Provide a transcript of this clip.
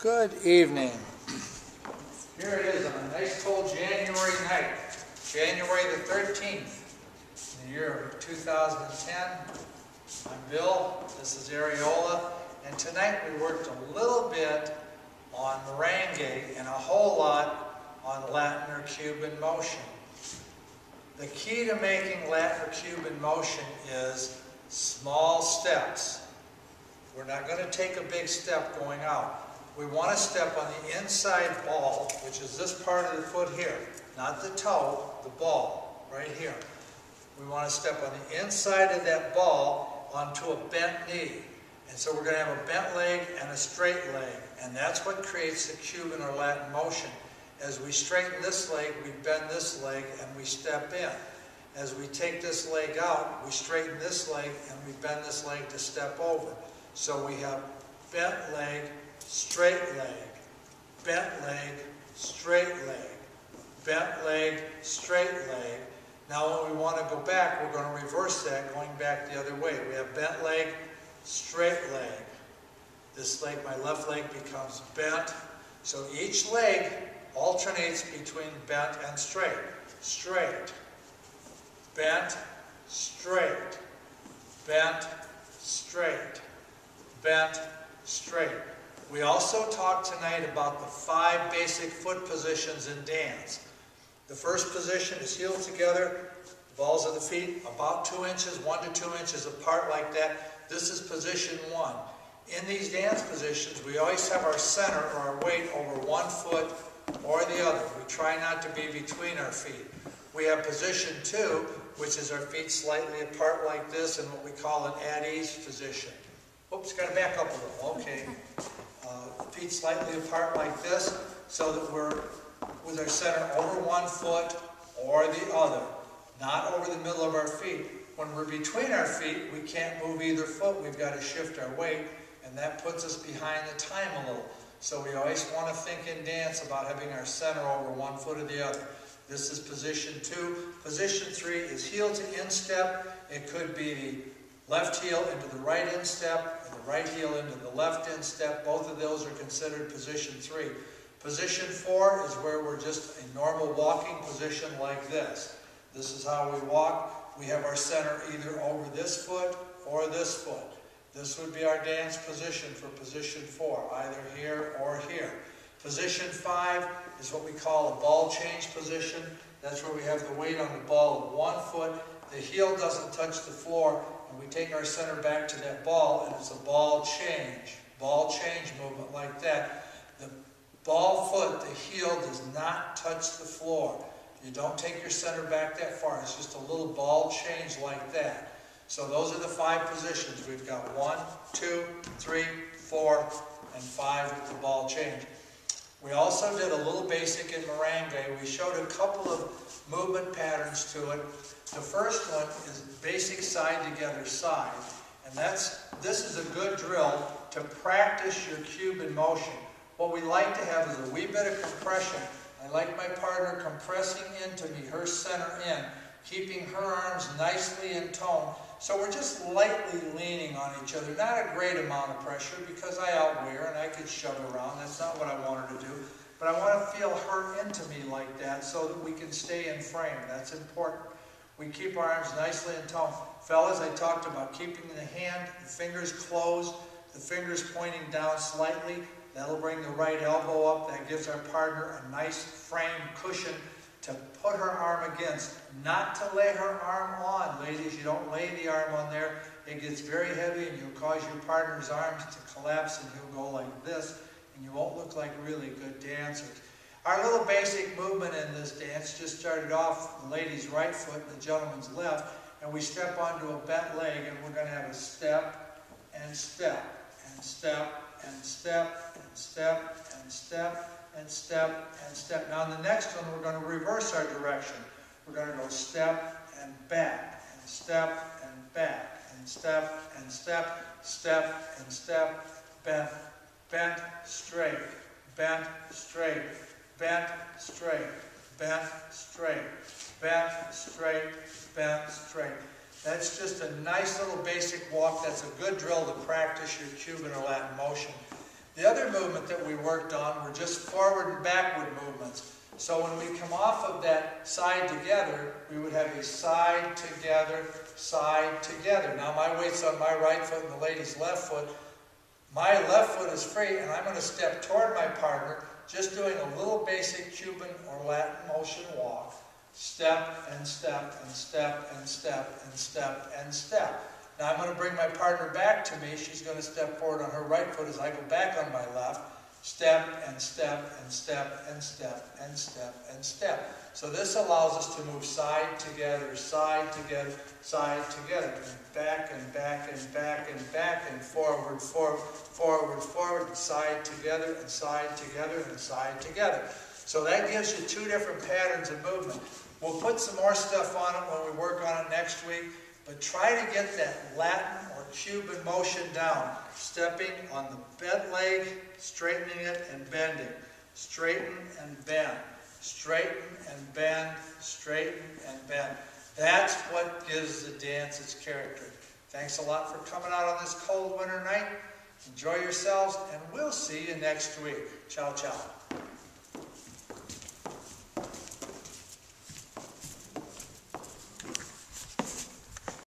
Good evening. Here it is on a nice cold January night, January the 13th, in the year of 2010. I'm Bill, this is Areola, and tonight we worked a little bit on merengue and a whole lot on Latin or Cuban motion. The key to making Latin or Cuban motion is small steps. We're not going to take a big step going out. We want to step on the inside ball, which is this part of the foot here, not the toe, the ball, right here. We want to step on the inside of that ball onto a bent knee. And so we're going to have a bent leg and a straight leg, and that's what creates the Cuban or Latin motion. As we straighten this leg, we bend this leg, and we step in. As we take this leg out, we straighten this leg, and we bend this leg to step over. So we have bent leg, straight leg, bent leg, straight leg, bent leg, straight leg. Now when we want to go back, we're going to reverse that, going back the other way. We have bent leg, straight leg. This leg, my left leg, becomes bent. So each leg alternates between bent and straight. Straight, bent, straight, bent, straight, bent, straight. We also talked tonight about the 5 basic foot positions in dance. The first position is heels together, balls of the feet about 2 inches, 1 to 2 inches apart like that. This is position 1. In these dance positions, we always have our center or our weight over one foot or the other. We try not to be between our feet. We have position 2, which is our feet slightly apart like this, in what we call an at-ease position. Oops, got to back up a little. Okay. Feet slightly apart like this, so that we're with our center over one foot or the other, not over the middle of our feet. When we're between our feet, we can't move either foot. We've got to shift our weight, and that puts us behind the time a little. So we always want to think in dance about having our center over one foot or the other. This is position 2. Position 3 is heel to instep. It could be the left heel into the right instep, and the right heel into the left instep. Both of those are considered position 3. Position 4 is where we're just a normal walking position like this. This is how we walk. We have our center either over this foot or this foot. This would be our dance position for position 4, either here or here. Position 5 is what we call a ball change position. That's where we have the weight on the ball of one foot. The heel doesn't touch the floor, and we take our center back to that ball, and it's a ball change movement like that. The ball foot, the heel, does not touch the floor. You don't take your center back that far. It's just a little ball change like that. So those are the 5 positions. We've got 1, 2, 3, 4, and 5 with the ball change. We also did a little basic in merengue. We showed a couple of movement patterns to it. The first one is basic side together side, and this is a good drill to practice your Cuban motion. What we like to have is a wee bit of compression. I like my partner compressing into me, her center in, keeping her arms nicely in tone. So we're just lightly leaning on each other, not a great amount of pressure because I outweigh her and I could shove her around. That's not what I want her to do. But I want to feel her into me like that so that we can stay in frame. That's important. We keep our arms nicely in tone. Fellas, I talked about keeping the hand, the fingers closed, the fingers pointing down slightly. That'll bring the right elbow up. That gives our partner a nice frame cushion to put her arm against. Not to lay her arm on, ladies. You don't lay the arm on there. It gets very heavy and you'll cause your partner's arms to collapse and he'll go like this, and you won't look like really good dancers. Our little basic movement in this dance just started off the lady's right foot and the gentleman's left, and we step onto a bent leg, and we're going to have a step and step and step and step and step and step and step and step. Now in the next one, we're going to reverse our direction. We're going to go step and back and step and back and step and step, step and step, bent, bent, straight, bent, straight, bent, straight, bent, straight, bent, straight, bent, straight. That's just a nice little basic walk. That's a good drill to practice your Cuban or Latin motion. The other movement that we worked on were just forward and backward movements. So when we come off of that side together, we would have a side together, side together. Now my weight's on my right foot and the lady's left foot. My left foot is free, and I'm going to step toward my partner, just doing a little basic Cuban or Latin motion walk. Step and step and step and step and step and step. Now I'm going to bring my partner back to me. She's going to step forward on her right foot as I go back on my left. Step and step and step and step and step and step. So this allows us to move side together, side together, side together. And back and back and back and back and forward, forward, forward, forward, and side together and side together and side together. So that gives you two different patterns of movement. We'll put some more stuff on it when we work on it next week. But try to get that Latin or Cuban motion down. Stepping on the bent leg, straightening it and bending. Straighten and bend. Straighten and bend. Straighten and bend. That's what gives the dance its character. Thanks a lot for coming out on this cold winter night. Enjoy yourselves, and we'll see you next week. Ciao, ciao.